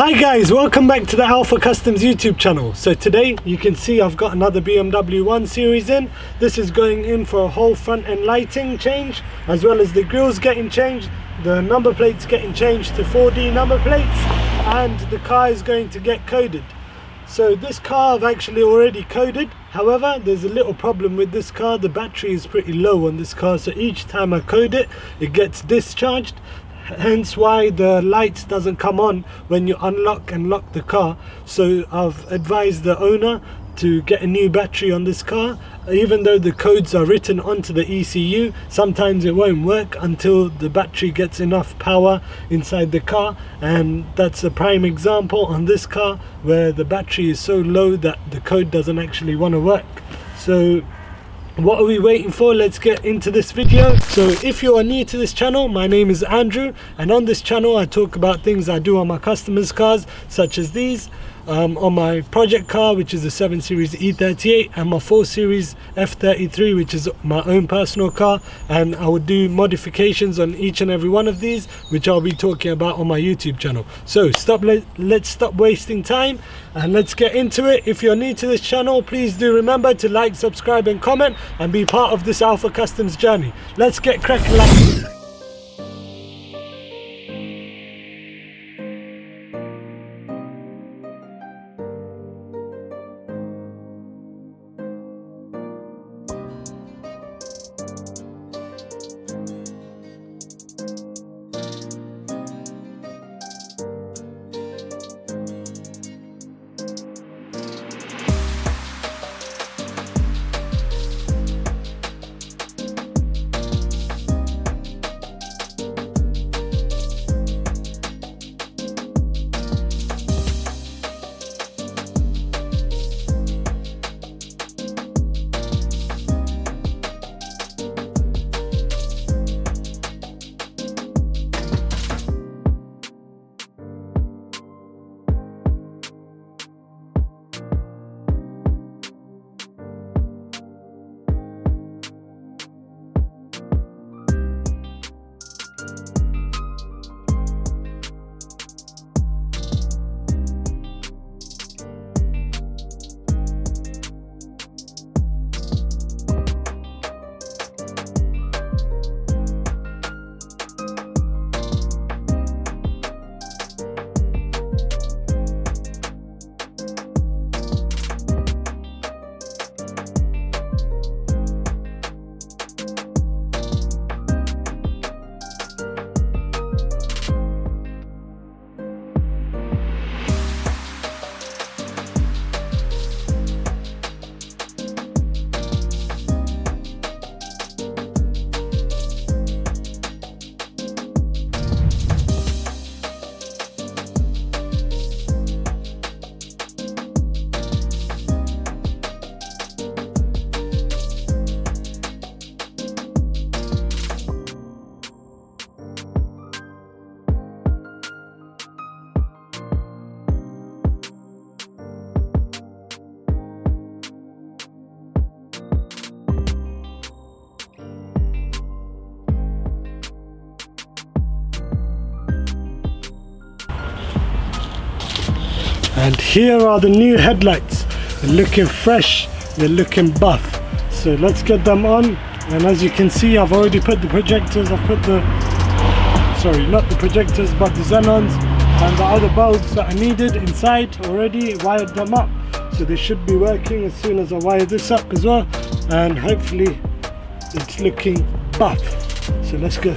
Hi guys, welcome back to the Alpha Customs YouTube channel. So today you can see I've got another BMW 1 Series in. This is going in for a whole front end lighting change, as well as the grills getting changed, the number plates getting changed to 4D number plates, and the car is going to get coded. So this car I've actually already coded. However, there's a little problem with this car. The battery is pretty low on this car, so each time I code it, it gets discharged. Hence why the light doesn't come on when you unlock and lock the car. So I've advised the owner to get a new battery on this car. Even though the codes are written onto the ECU, sometimes it won't work until the battery gets enough power inside the car, and that's a prime example on this car where the battery is so low that the code doesn't actually want to work. So what are we waiting for? Let's get into this video. So if you are new to this channel, my name is Andrew, and on this channel I talk about things I do on my customers' cars, such as these. On my project car, which is a 7 Series E38, and my 4 Series F33, which is my own personal car, and I will do modifications on each and every one of these, which I'll be talking about on my YouTube channel. So let's stop wasting time and let's get into it. If you're new to this channel, please do remember to like, subscribe and comment and be part of this Alpha Customs journey. Let's get cracking like And here are the new headlights. They're looking fresh, they're looking buff. So let's get them on. And as you can see, I've already put the projectors, I've put the, sorry, not the projectors, but the Xenons and the other bulbs that I needed inside already, wired them up. So they should be working as soon as I wire this up as well. And hopefully it's looking buff. So let's go.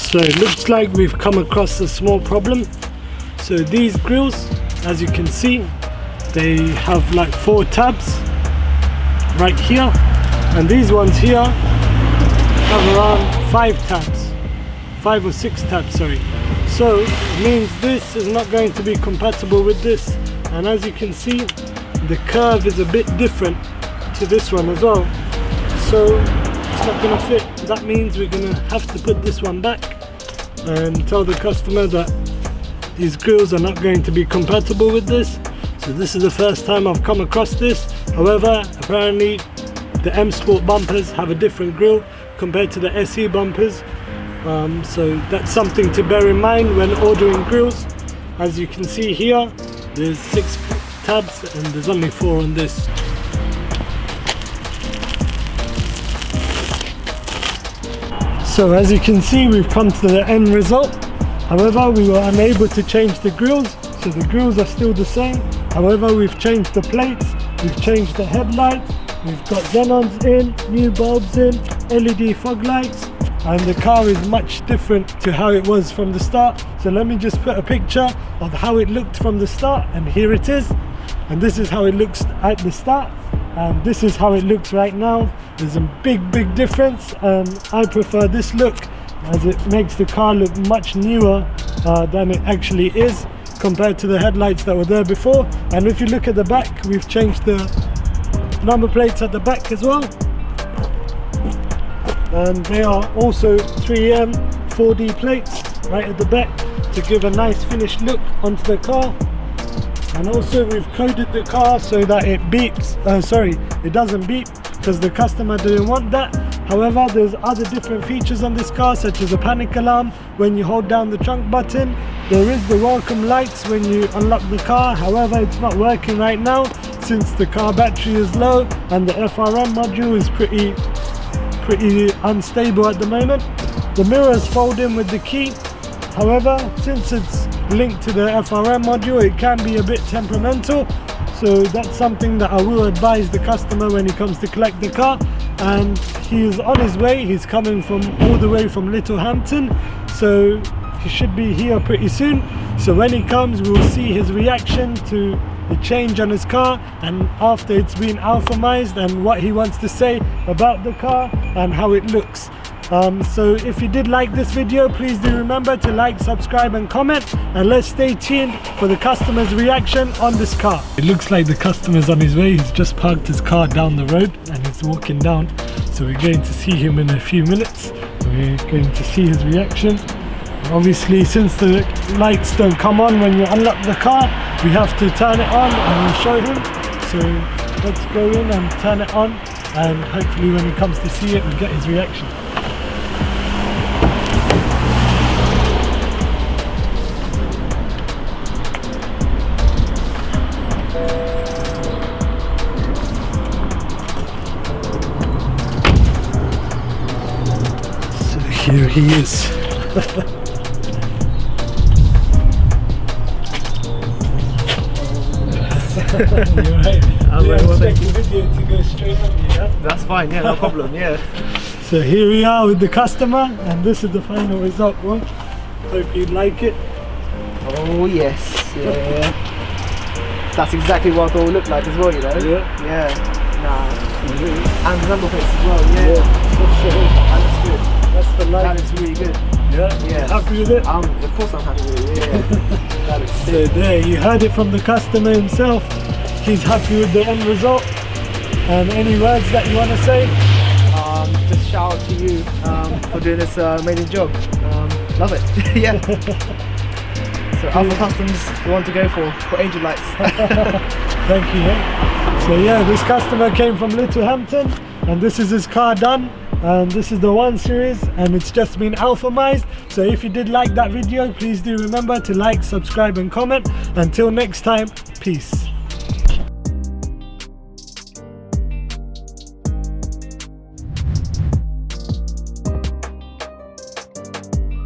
So it looks like we've come across a small problem. So these grills, as you can see, they have like 4 tabs right here, and these ones here have around 5 tabs, 5 or 6 tabs, sorry. So it means this is not going to be compatible with this, and as you can see, the curve is a bit different to this one as well, so it's not going to fit. That means we're going to have to put this one back and tell the customer that these grills are not going to be compatible with this. So this is the first time I've come across this. However, apparently the M Sport bumpers have a different grill compared to the SE bumpers, so that's something to bear in mind when ordering grills. As you can see here, there's 6 tabs and there's only 4 on this. So as you can see, we've come to the end result. However, we were unable to change the grills, so the grills are still the same. However, we've changed the plates, we've changed the headlight, we've got Xenons in, new bulbs in, LED fog lights, and the car is much different to how it was from the start. So let me just put a picture of how it looked from the start, and here it is. And this is how it looks at the start, and this is how it looks right now. There's a big difference, and I prefer this look as it makes the car look much newer than it actually is compared to the headlights that were there before. And if you look at the back, we've changed the number plates at the back as well, and they are also 3M 4D plates right at the back to give a nice finished look onto the car. And also we've coded the car so that it beeps, it doesn't beep, because the customer didn't want that. However, there's other different features on this car, such as a panic alarm when you hold down the trunk button. There is the welcome lights when you unlock the car. However, it's not working right now since the car battery is low and the FRM module is pretty unstable at the moment. The mirrors fold in with the key. However, since it's linked to the FRM module, it can be a bit temperamental. So that's something that I will advise the customer when he comes to collect the car. And he is on his way. He's coming from all the way from Littlehampton, so he should be here pretty soon. So when he comes, we will see his reaction to the change on his car, and after it's been alphamised, and what he wants to say about the car and how it looks. So if you did like this video, please do remember to like, subscribe and comment, and let's stay tuned for the customer's reaction on this car. It looks like the customer's on his way. He's just parked his car down the road and he's walking down, so we're going to see him in a few minutes. We're going to see his reaction. Obviously, since the lights don't come on when you unlock the car, we have to turn it on and we'll show him. So let's go in and turn it on, and hopefully when he comes to see it, we'll get his reaction. So here he is. You're right. I expect the video to go straight up, yeah? That's fine, yeah, no problem, yeah. So here we are with the customer, and this is the final result one. Hope you like it. Oh yes, yeah. That's exactly what I thought it would look like as well, you know? Yeah. Yeah. Nah. And the number plates as well, yeah. That's good. That's the light. That is really good. Yeah? Yeah. Happy with it? Of course I'm happy with it, yeah. That is So there, you heard it from the customer himself. He's happy with the end result. Any words that you want to say? Just shout out to you for doing this amazing job. Love it. Yeah. So Alpha Customs, we want to go for angel lights. Thank you, mate. So yeah, this customer came from Littlehampton, and this is his car done. And this is the 1 Series, and it's just been alphamised. So if you did like that video, please do remember to like, subscribe and comment. Until next time, peace.